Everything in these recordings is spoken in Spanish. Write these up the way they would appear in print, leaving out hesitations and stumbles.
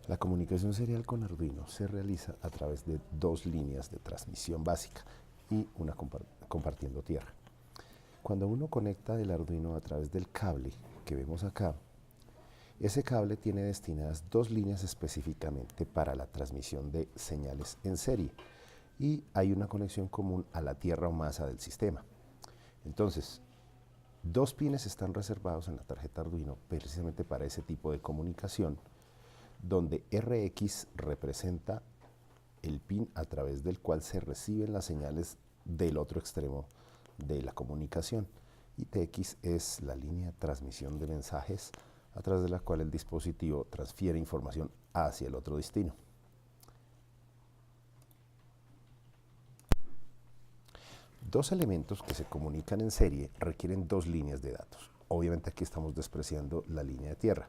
La comunicación serial con Arduino se realiza a través de dos líneas de transmisión básica y una compartiendo tierra. Cuando uno conecta el Arduino a través del cable que vemos acá, ese cable tiene destinadas dos líneas específicamente para la transmisión de señales en serie y hay una conexión común a la tierra o masa del sistema. Entonces, dos pines están reservados en la tarjeta Arduino precisamente para ese tipo de comunicación, donde RX representa el pin a través del cual se reciben las señales del otro extremo de la comunicación y TX es la línea de transmisión de mensajes a través de la cual el dispositivo transfiere información hacia el otro destino. Dos elementos que se comunican en serie requieren dos líneas de datos. Obviamente aquí estamos despreciando la línea de tierra.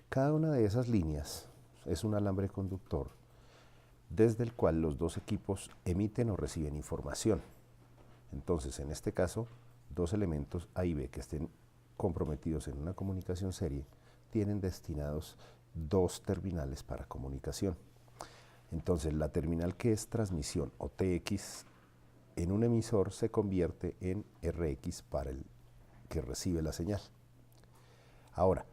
Cada una de esas líneas es un alambre conductor desde el cual los dos equipos emiten o reciben información. Entonces, en este caso, dos elementos A y B que estén comprometidos en una comunicación serie tienen destinados dos terminales para comunicación. Entonces, la terminal que es transmisión o TX en un emisor se convierte en RX para el que recibe la señal. Ahora,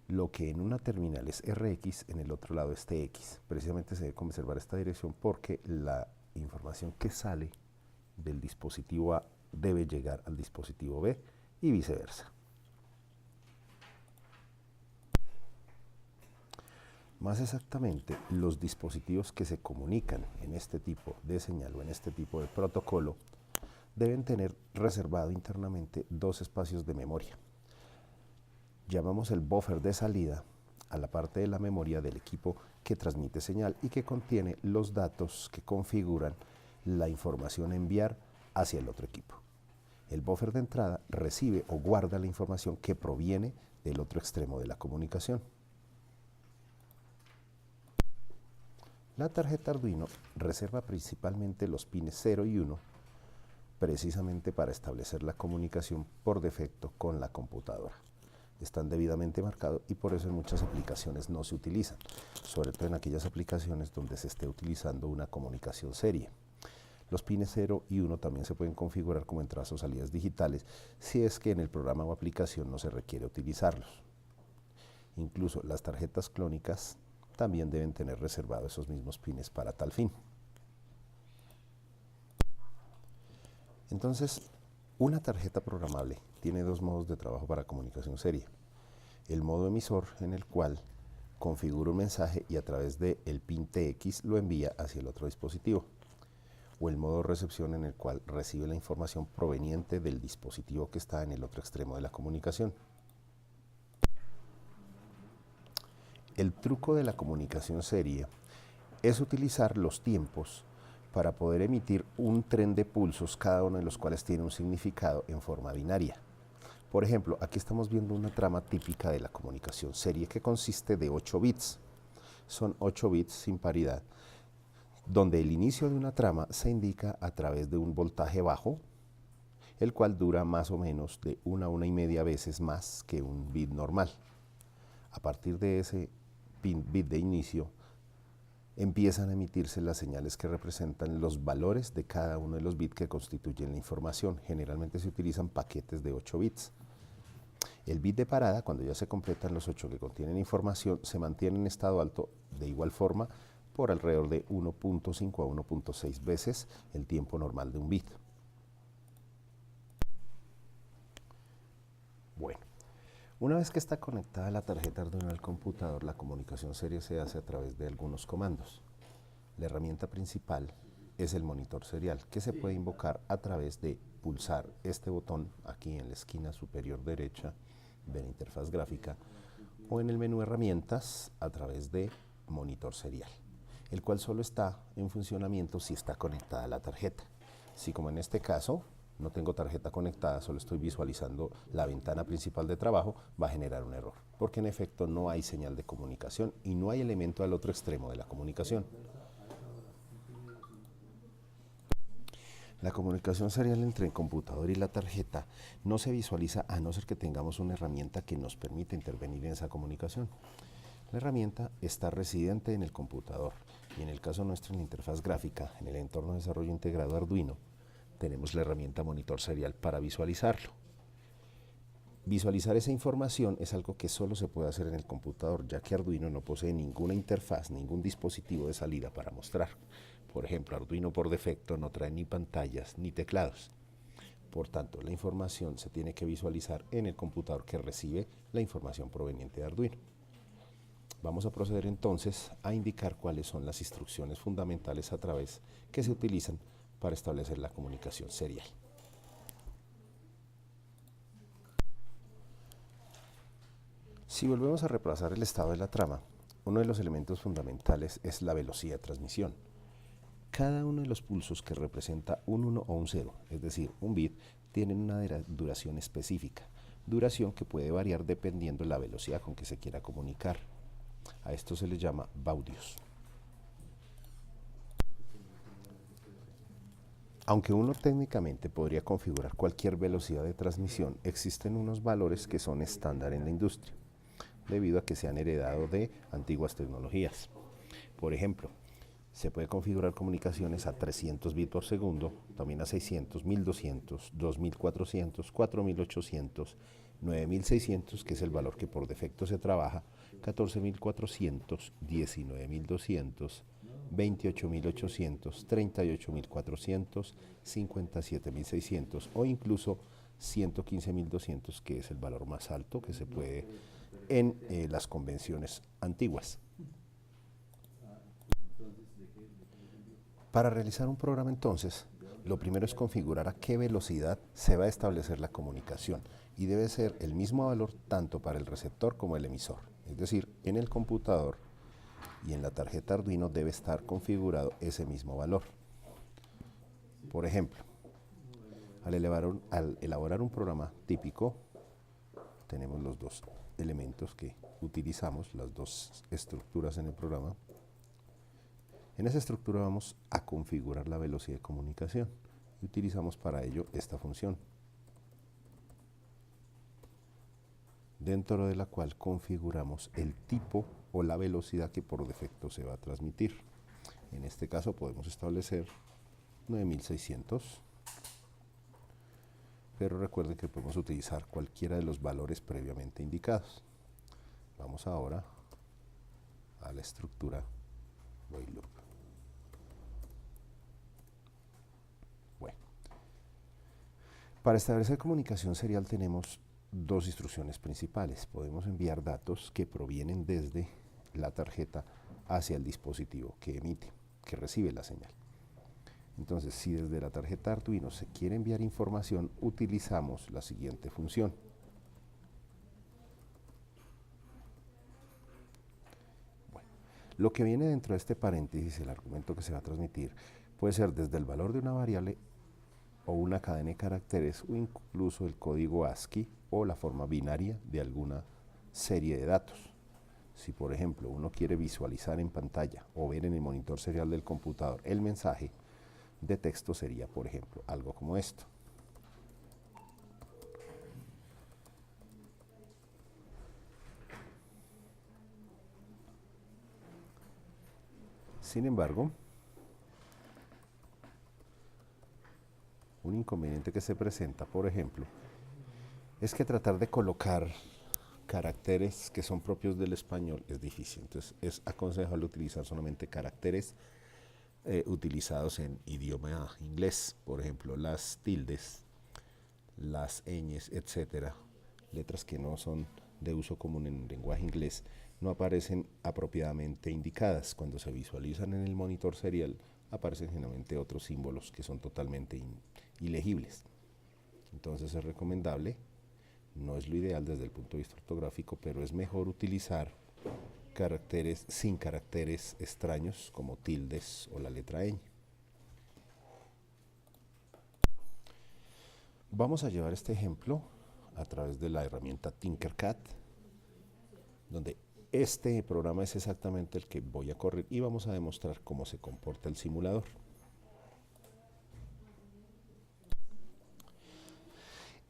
lo que en una terminal es RX, en el otro lado es TX. Precisamente se debe conservar esta dirección porque la información que sale del dispositivo A debe llegar al dispositivo B y viceversa. Más exactamente, los dispositivos que se comunican en este tipo de señal o en este tipo de protocolo deben tener reservado internamente dos espacios de memoria. Llamamos el buffer de salida a la parte de la memoria del equipo que transmite señal y que contiene los datos que configuran la información a enviar hacia el otro equipo. El buffer de entrada recibe o guarda la información que proviene del otro extremo de la comunicación. La tarjeta Arduino reserva principalmente los pines 0 y 1 precisamente para establecer la comunicación por defecto con la computadora. Están debidamente marcados y por eso en muchas aplicaciones no se utilizan, sobre todo en aquellas aplicaciones donde se esté utilizando una comunicación serie. Los pines 0 y 1 también se pueden configurar como entradas o salidas digitales si es que en el programa o aplicación no se requiere utilizarlos. Incluso las tarjetas clónicas también deben tener reservados esos mismos pines para tal fin. Entonces, una tarjeta programable tiene dos modos de trabajo para comunicación serie. El modo emisor, en el cual configura un mensaje y a través del pin TX lo envía hacia el otro dispositivo. O el modo recepción, en el cual recibe la información proveniente del dispositivo que está en el otro extremo de la comunicación. El truco de la comunicación serie es utilizar los tiempos para poder emitir un tren de pulsos, cada uno de los cuales tiene un significado en forma binaria. Por ejemplo, aquí estamos viendo una trama típica de la comunicación serie que consiste de 8 bits. Son 8 bits sin paridad, donde el inicio de una trama se indica a través de un voltaje bajo, el cual dura más o menos de 1 a 1,5 veces más que un bit normal. A partir de ese bit de inicio, empiezan a emitirse las señales que representan los valores de cada uno de los bits que constituyen la información. Generalmente se utilizan paquetes de 8 bits. El bit de parada, cuando ya se completan los 8 que contienen información, se mantiene en estado alto de igual forma por alrededor de 1.5 a 1.6 veces el tiempo normal de un bit. Bueno, una vez que está conectada la tarjeta Arduino al computador, la comunicación serie se hace a través de algunos comandos. La herramienta principal es el monitor serial, que se puede invocar a través de pulsar este botón aquí en la esquina superior derecha de la interfaz gráfica o en el menú herramientas a través de monitor serial, el cual solo está en funcionamiento si está conectada a la tarjeta. Si como en este caso no tengo tarjeta conectada, solo estoy visualizando la ventana principal de trabajo, va a generar un error, porque en efecto no hay señal de comunicación y no hay elemento al otro extremo de la comunicación. La comunicación serial entre el computador y la tarjeta no se visualiza a no ser que tengamos una herramienta que nos permita intervenir en esa comunicación. La herramienta está residente en el computador y en el caso nuestro en la interfaz gráfica, en el entorno de desarrollo integrado Arduino, tenemos la herramienta monitor serial para visualizarlo. Visualizar esa información es algo que solo se puede hacer en el computador, ya que Arduino no posee ninguna interfaz, ningún dispositivo de salida para mostrar. Por ejemplo, Arduino por defecto no trae ni pantallas ni teclados. Por tanto, la información se tiene que visualizar en el computador que recibe la información proveniente de Arduino. Vamos a proceder entonces a indicar cuáles son las instrucciones fundamentales a través que se utilizan para establecer la comunicación serial. Si volvemos a repasar el estado de la trama, uno de los elementos fundamentales es la velocidad de transmisión. Cada uno de los pulsos que representa un 1 o un 0, es decir, un bit, tienen una duración específica, duración que puede variar dependiendo de la velocidad con que se quiera comunicar. A esto se le llama baudios. Aunque uno técnicamente podría configurar cualquier velocidad de transmisión, existen unos valores que son estándar en la industria, debido a que se han heredado de antiguas tecnologías. Por ejemplo, se puede configurar comunicaciones a 300 bits por segundo, también a 600, 1200, 2400, 4800, 9600, que es el valor que por defecto se trabaja, 14400, 19200, 28800, 38400, 57600 o incluso 115200, que es el valor más alto que se puede en las convenciones antiguas. Para realizar un programa entonces, lo primero es configurar a qué velocidad se va a establecer la comunicación y debe ser el mismo valor tanto para el receptor como el emisor. Es decir, en el computador y en la tarjeta Arduino debe estar configurado ese mismo valor. Por ejemplo, al elaborar un programa típico, tenemos los dos elementos que utilizamos, las dos estructuras en el programa. En esa estructura vamos a configurar la velocidad de comunicación y utilizamos para ello esta función, dentro de la cual configuramos el tipo o la velocidad que por defecto se va a transmitir. En este caso podemos establecer 9600, pero recuerden que podemos utilizar cualquiera de los valores previamente indicados. Vamos ahora a la estructura while loop. Bueno, para establecer comunicación serial tenemos dos instrucciones principales. Podemos enviar datos que provienen desde la tarjeta hacia el dispositivo que emite, que recibe la señal. Entonces, si desde la tarjeta Arduino se quiere enviar información, utilizamos la siguiente función. Bueno, lo que viene dentro de este paréntesis, el argumento que se va a transmitir, puede ser desde el valor de una variable o una cadena de caracteres o incluso el código ASCII o la forma binaria de alguna serie de datos. Si por ejemplo uno quiere visualizar en pantalla o ver en el monitor serial del computador el mensaje de texto, sería por ejemplo algo como esto. Sin embargo, un inconveniente que se presenta, por ejemplo, es que tratar de colocar caracteres que son propios del español es difícil. Entonces es aconsejable utilizar solamente caracteres utilizados en idioma inglés, por ejemplo las tildes, las ñes, etcétera, letras que no son de uso común en lenguaje inglés, no aparecen apropiadamente indicadas. Cuando se visualizan en el monitor serial aparecen generalmente otros símbolos que son totalmente ilegibles. Entonces es recomendable, no es lo ideal desde el punto de vista ortográfico, pero es mejor utilizar caracteres sin caracteres extraños como tildes o la letra ñ. Vamos a llevar este ejemplo a través de la herramienta Tinkercad, donde este programa es exactamente el que voy a correr y vamos a demostrar cómo se comporta el simulador.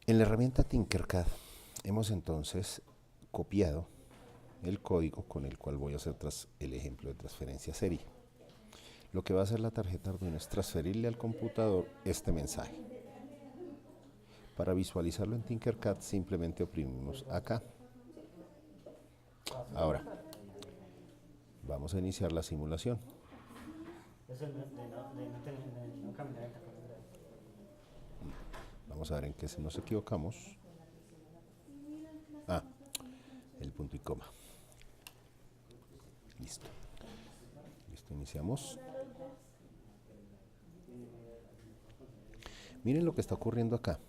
En la herramienta Tinkercad hemos entonces copiado el código con el cual voy a hacer el ejemplo de transferencia serie. Lo que va a hacer la tarjeta Arduino es transferirle al computador este mensaje. Para visualizarlo en Tinkercad simplemente oprimimos acá. Ahora, vamos a iniciar la simulación. Vamos a ver en qué nos equivocamos. El punto y coma. Listo. Listo, iniciamos. Miren lo que está ocurriendo acá.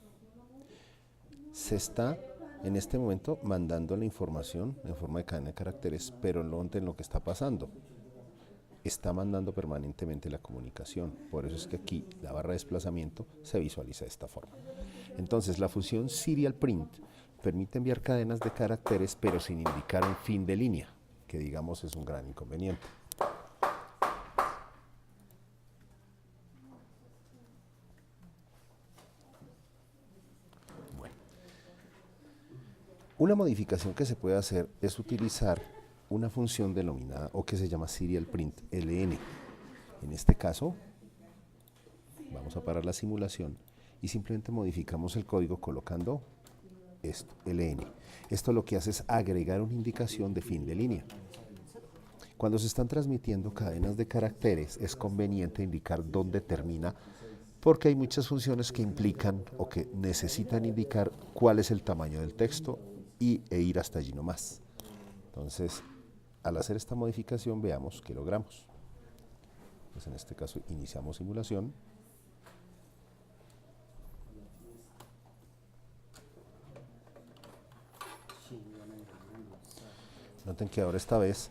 Se está en este momento mandando la información en forma de cadena de caracteres, pero noten lo que está pasando. Está mandando permanentemente la comunicación. Por eso es que aquí la barra de desplazamiento se visualiza de esta forma. Entonces, la función serial print permite enviar cadenas de caracteres, pero sin indicar un fin de línea, que digamos es un gran inconveniente. Bueno. Una modificación que se puede hacer es utilizar una función denominada o que se llama serial print ln. En este caso, vamos a parar la simulación y simplemente modificamos el código colocando esto, ln. Esto lo que hace es agregar una indicación de fin de línea. Cuando se están transmitiendo cadenas de caracteres, es conveniente indicar dónde termina, porque hay muchas funciones que implican o que necesitan indicar cuál es el tamaño del texto e ir hasta allí nomás. Entonces, al hacer esta modificación, veamos qué logramos. Pues en este caso, iniciamos simulación. Noten que ahora esta vez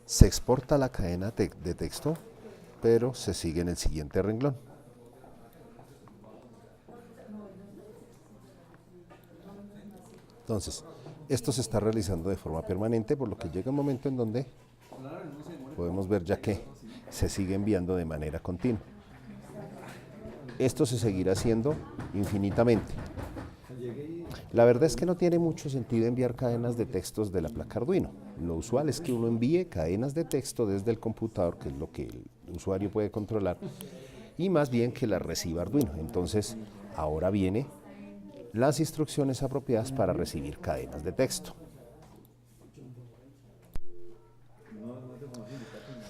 se exporta la cadena de texto, pero se sigue en el siguiente renglón. Entonces, esto se está realizando de forma permanente, por lo que llega un momento en donde podemos ver ya que se sigue enviando de manera continua. Esto se seguirá haciendo infinitamente. La verdad es que no tiene mucho sentido enviar cadenas de textos de la placa Arduino. Lo usual es que uno envíe cadenas de texto desde el computador, que es lo que el usuario puede controlar, y más bien que las reciba Arduino. Entonces, ahora vienen las instrucciones apropiadas para recibir cadenas de texto.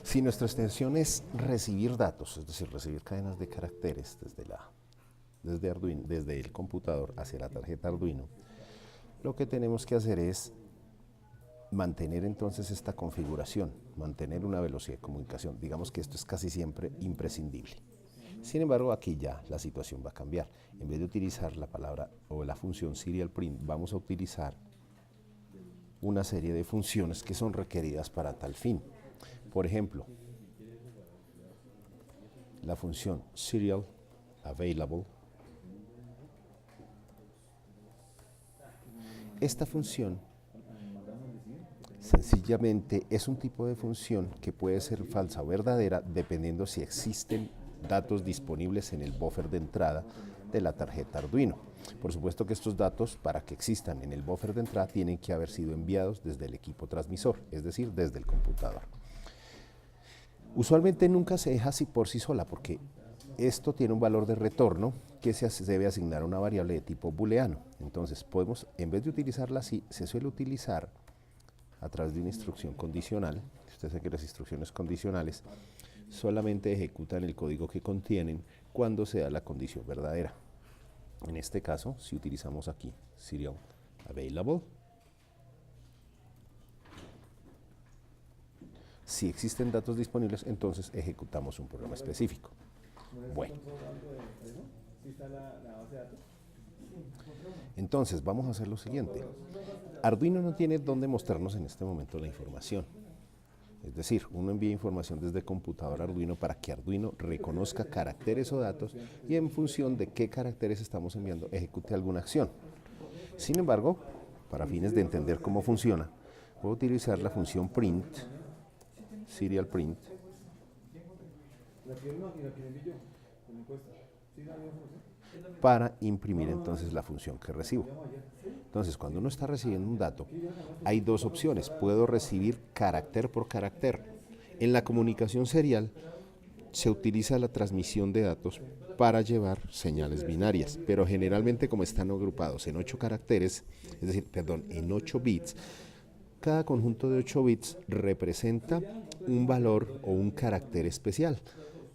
Si nuestra extensión es recibir datos, es decir, recibir cadenas de caracteres desde el computador hacia la tarjeta Arduino, lo que tenemos que hacer es mantener entonces esta configuración, mantener una velocidad de comunicación. Digamos que esto es casi siempre imprescindible. Sin embargo, aquí ya la situación va a cambiar. En vez de utilizar la palabra o la función serial print, vamos a utilizar una serie de funciones que son requeridas para tal fin. Por ejemplo, la función serial available. Esta función sencillamente es un tipo de función que puede ser falsa o verdadera dependiendo si existen datos disponibles en el buffer de entrada de la tarjeta Arduino. Por supuesto que estos datos, para que existan en el buffer de entrada, tienen que haber sido enviados desde el equipo transmisor, es decir, desde el computador. Usualmente nunca se deja así por sí sola, porque esto tiene un valor de retorno que se debe asignar a una variable de tipo booleano. Entonces, podemos, en vez de utilizarla así, se suele utilizar a través de una instrucción condicional. Usted sabe que las instrucciones condicionales solamente ejecutan el código que contienen cuando se da la condición verdadera. En este caso, si utilizamos aquí serial available, si existen datos disponibles, entonces ejecutamos un programa específico. Bueno. Entonces, vamos a hacer lo siguiente. Arduino no tiene dónde mostrarnos en este momento la información. Es decir, uno envía información desde computador a Arduino para que Arduino reconozca caracteres o datos y en función de qué caracteres estamos enviando, ejecute alguna acción. Sin embargo, para fines de entender cómo funciona, puedo utilizar la función print, serial print, para imprimir entonces la función que recibo. Entonces, cuando uno está recibiendo un dato, hay dos opciones. Puedo recibir carácter por carácter. En la comunicación serial se utiliza la transmisión de datos para llevar señales binarias, pero generalmente como están agrupados en 8 caracteres, es decir, perdón, en 8 bits, cada conjunto de 8 bits representa un valor o un carácter especial,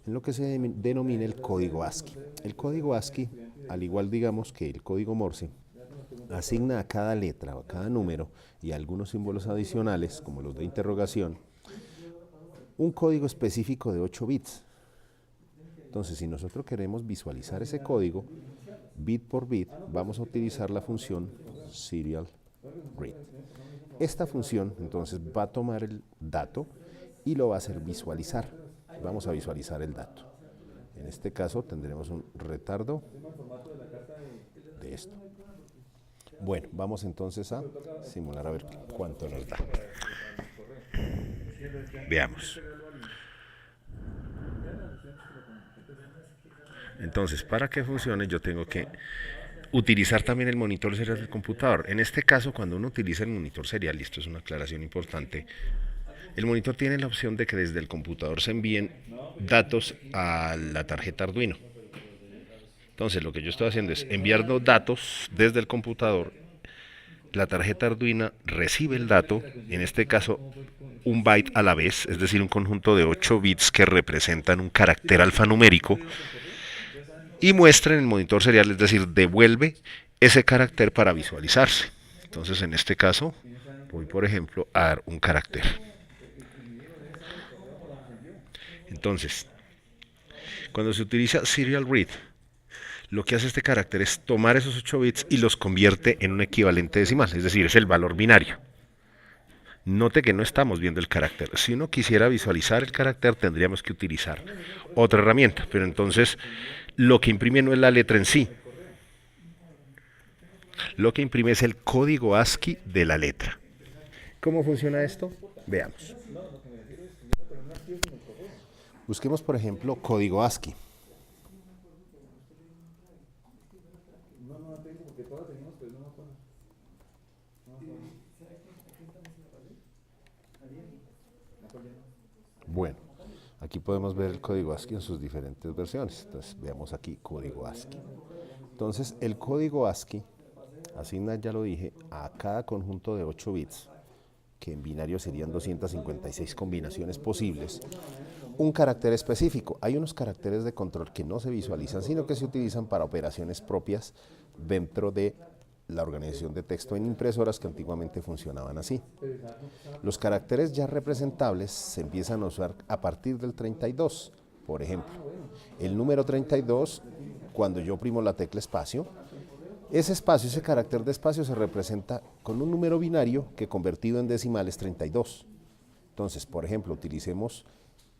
en lo que se denomina el código ASCII. El código ASCII, al igual digamos que el código Morse, asigna a cada letra o a cada número y a algunos símbolos adicionales, como los de interrogación, un código específico de 8 bits. Entonces, si nosotros queremos visualizar ese código, bit por bit, vamos a utilizar la función serial read. Esta función, entonces, va a tomar el dato y lo va a hacer visualizar. Vamos a visualizar el dato. En este caso, tendremos un retardo de esto. Bueno, vamos entonces a simular a ver cuánto nos da. Veamos. Entonces, para que funcione, yo tengo que utilizar también el monitor serial del computador. En este caso, cuando uno utiliza el monitor serial, y esto es una aclaración importante, el monitor tiene la opción de que desde el computador se envíen datos a la tarjeta Arduino. Entonces, lo que yo estoy haciendo es enviando datos desde el computador. La tarjeta Arduino recibe el dato, en este caso un byte a la vez, es decir, un conjunto de 8 bits que representan un carácter alfanumérico, y muestra en el monitor serial, es decir, devuelve ese carácter para visualizarse. Entonces, en este caso, voy, por ejemplo, a dar un carácter. Entonces, cuando se utiliza serial read, lo que hace este carácter es tomar esos 8 bits y los convierte en un equivalente decimal, es decir, es el valor binario. Note que no estamos viendo el carácter. Si uno quisiera visualizar el carácter, tendríamos que utilizar otra herramienta, pero entonces lo que imprime no es la letra en sí. Lo que imprime es el código ASCII de la letra. ¿Cómo funciona esto? Veamos. Busquemos, por ejemplo, código ASCII. Bueno, aquí podemos ver el código ASCII en sus diferentes versiones. Entonces, veamos aquí código ASCII. Entonces, el código ASCII asigna, ya lo dije, a cada conjunto de 8 bits, que en binario serían 256 combinaciones posibles, un carácter específico. Hay unos caracteres de control que no se visualizan, sino que se utilizan para operaciones propias dentro de la organización de texto en impresoras que antiguamente funcionaban así. Los caracteres ya representables se empiezan a usar a partir del 32. Por ejemplo, el número 32, cuando yo oprimo la tecla espacio, ese espacio, ese carácter de espacio se representa con un número binario que convertido en decimal es 32. Entonces, por ejemplo, utilicemos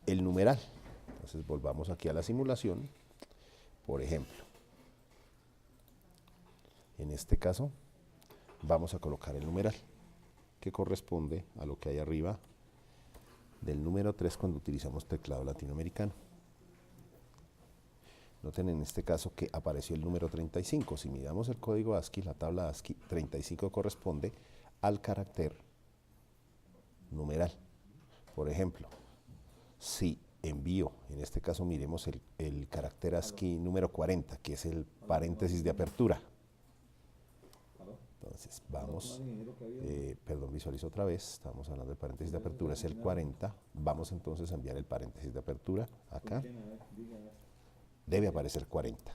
el numeral. Entonces, volvamos aquí a la simulación. Por ejemplo, en este caso, vamos a colocar el numeral, que corresponde a lo que hay arriba del número 3 cuando utilizamos teclado latinoamericano. Noten en este caso que apareció el número 35. Si miramos el código ASCII, la tabla ASCII, 35 corresponde al carácter numeral. Por ejemplo, si envío, en este caso miremos el carácter ASCII número 40, que es el paréntesis de apertura. Entonces vamos, visualizo otra vez, estamos hablando del paréntesis de apertura, es el 40. Vamos entonces a enviar el paréntesis de apertura acá. Debe aparecer 40,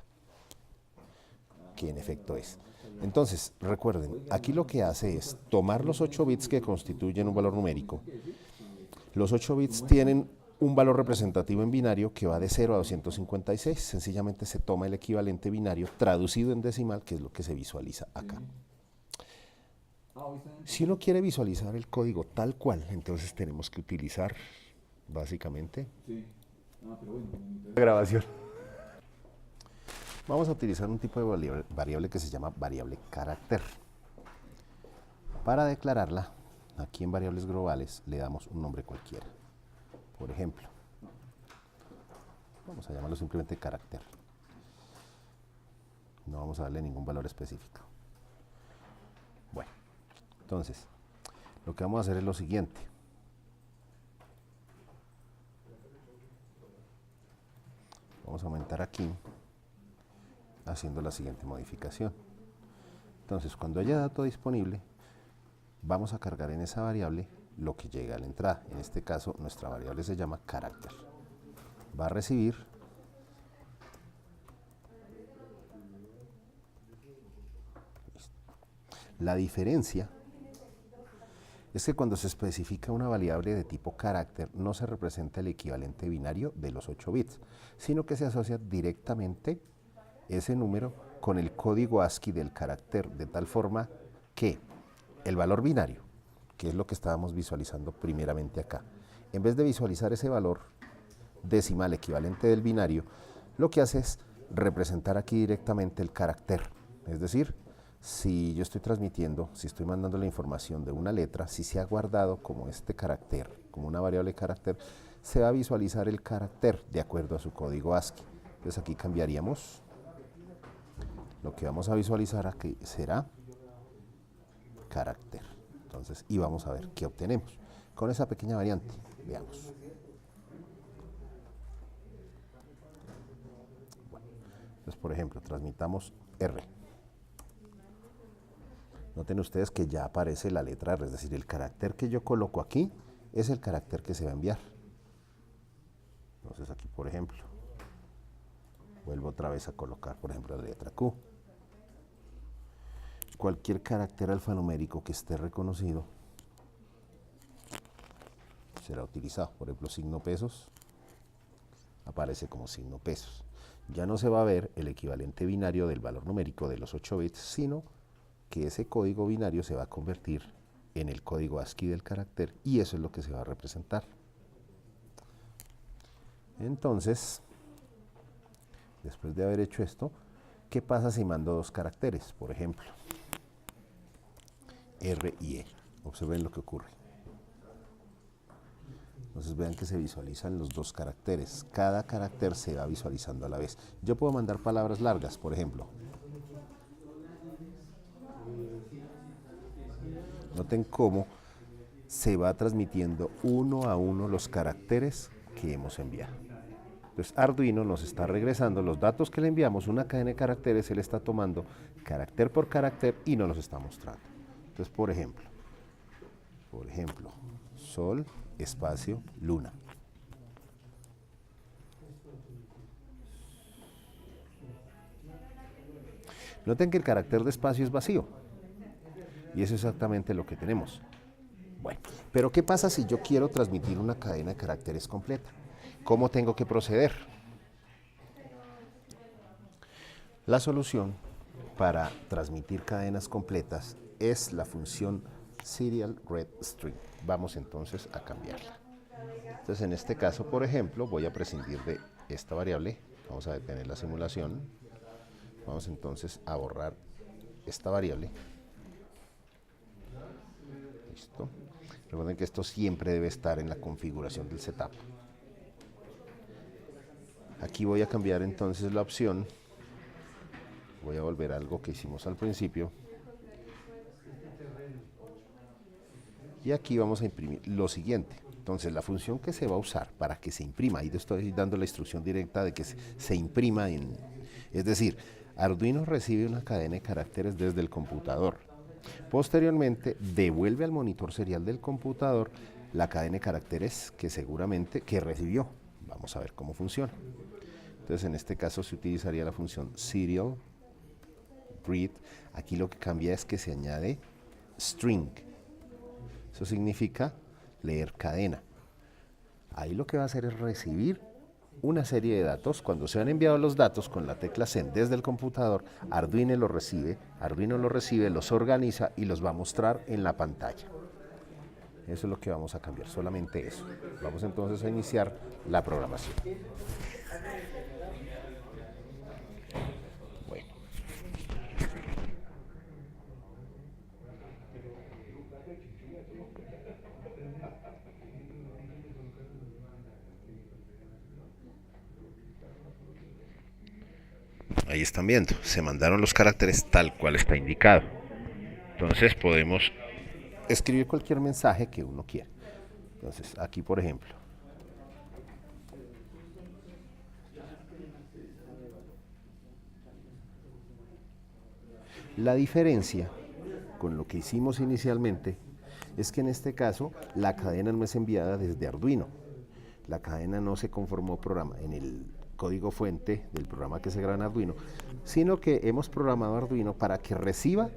que en efecto es. Entonces, recuerden, aquí lo que hace es tomar los 8 bits que constituyen un valor numérico. Los 8 bits tienen un valor representativo en binario que va de 0 a 256. Sencillamente se toma el equivalente binario traducido en decimal, que es lo que se visualiza acá. Si uno quiere visualizar el código tal cual, entonces tenemos que utilizar, básicamente, la grabación. Vamos a utilizar un tipo de variable que se llama variable carácter. Para declararla, aquí en variables globales le damos un nombre cualquiera. Por ejemplo, vamos a llamarlo simplemente carácter. No vamos a darle ningún valor específico. Bueno, entonces, lo que vamos a hacer es lo siguiente. Vamos a aumentar aquí, haciendo la siguiente modificación. Entonces, cuando haya dato disponible, vamos a cargar en esa variable lo que llega a la entrada. En este caso, nuestra variable se llama carácter. Va a recibir la diferencia. Es que cuando se especifica una variable de tipo carácter, no se representa el equivalente binario de los 8 bits, sino que se asocia directamente ese número con el código ASCII del carácter, de tal forma que el valor binario, que es lo que estábamos visualizando primeramente acá, en vez de visualizar ese valor decimal equivalente del binario, lo que hace es representar aquí directamente el carácter. Es decir, si yo estoy transmitiendo, si estoy mandando la información de una letra, si se ha guardado como este carácter, como una variable carácter, se va a visualizar el carácter de acuerdo a su código ASCII. Entonces aquí cambiaríamos, lo que vamos a visualizar aquí será carácter. Entonces, y vamos a ver qué obtenemos con esa pequeña variante. Veamos. Bueno, entonces, por ejemplo, transmitamos R. Noten ustedes que ya aparece la letra R, es decir, el carácter que yo coloco aquí es el carácter que se va a enviar. Entonces aquí, por ejemplo, vuelvo otra vez a colocar, por ejemplo, la letra Q. Cualquier carácter alfanumérico que esté reconocido será utilizado. Por ejemplo, signo pesos aparece como signo pesos. Ya no se va a ver el equivalente binario del valor numérico de los 8 bits, sino que ese código binario se va a convertir en el código ASCII del carácter y eso es lo que se va a representar. Entonces, después de haber hecho esto, ¿qué pasa si mando dos caracteres? Por ejemplo, R y E. Observen lo que ocurre. Entonces vean que se visualizan los dos caracteres. Cada carácter se va visualizando a la vez. Yo puedo mandar palabras largas, por ejemplo. Noten cómo se va transmitiendo uno a uno los caracteres que hemos enviado. Entonces Arduino nos está regresando los datos que le enviamos, una cadena de caracteres, él está tomando carácter por carácter y nos los está mostrando. Entonces, por ejemplo, sol, espacio, luna. Noten que el carácter de espacio es vacío. Y eso es exactamente lo que tenemos. Bueno, pero ¿qué pasa si yo quiero transmitir una cadena de caracteres completa? ¿Cómo tengo que proceder? La solución para transmitir cadenas completas es la función serial_read_string. Vamos entonces a cambiarla. Entonces en este caso, por ejemplo, voy a prescindir de esta variable. Vamos a detener la simulación. Vamos entonces a borrar esta variable. Listo. Recuerden que esto siempre debe estar en la configuración del setup. Aquí voy a cambiar entonces la opción. Voy a volver a algo que hicimos al principio. Y aquí vamos a imprimir lo siguiente. Entonces la función que se va a usar para que se imprima, ahí estoy dando la instrucción directa de que se imprima es decir, Arduino recibe una cadena de caracteres desde el computador. Posteriormente devuelve al monitor serial del computador la cadena de caracteres que recibió. Vamos a ver cómo funciona. Entonces en este caso se utilizaría la función serial read. Aquí lo que cambia es que se añade string. Eso significa leer cadena. Ahí lo que va a hacer es recibir una serie de datos. Cuando se han enviado los datos con la tecla send desde el computador, Arduino los recibe, los organiza y los va a mostrar en la pantalla. Eso es lo que vamos a cambiar, solamente eso. Vamos entonces a iniciar la programación. Bueno. Ahí ahí están viendo, se mandaron los caracteres tal cual está indicado. Entonces podemos escribir cualquier mensaje que uno quiera. Entonces aquí, por ejemplo, la diferencia con lo que hicimos inicialmente es que en este caso la cadena no es enviada desde Arduino. La cadena no se conformó en el código fuente del programa que se graba en Arduino, sino que hemos programado Arduino para que reciba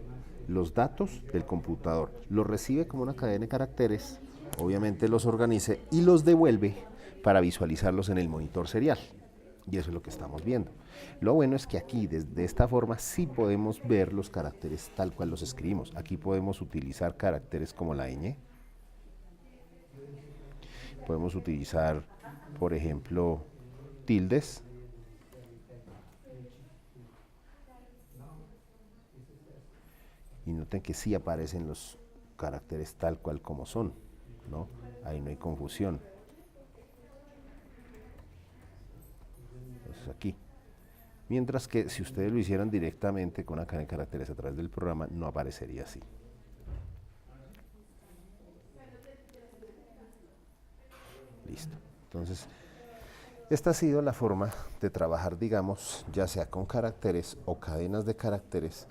los datos del computador. Los recibe como una cadena de caracteres, obviamente los organice y los devuelve para visualizarlos en el monitor serial. Y eso es lo que estamos viendo. Lo bueno es que aquí, de esta forma, sí podemos ver los caracteres tal cual los escribimos. Aquí podemos utilizar caracteres como la ñ. Podemos utilizar, por ejemplo, tildes. Y noten que sí aparecen los caracteres tal cual como son, ¿no? Ahí no hay confusión. Entonces aquí. Mientras que si ustedes lo hicieran directamente con una cadena de caracteres a través del programa, no aparecería así. Listo. Entonces, esta ha sido la forma de trabajar, digamos, ya sea con caracteres o cadenas de caracteres,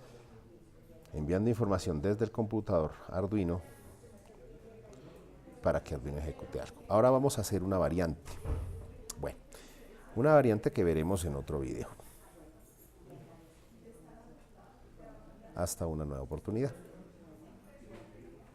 enviando información desde el computador Arduino para que Arduino ejecute algo. Ahora vamos a hacer una variante. Bueno, una variante que veremos en otro video. Hasta una nueva oportunidad.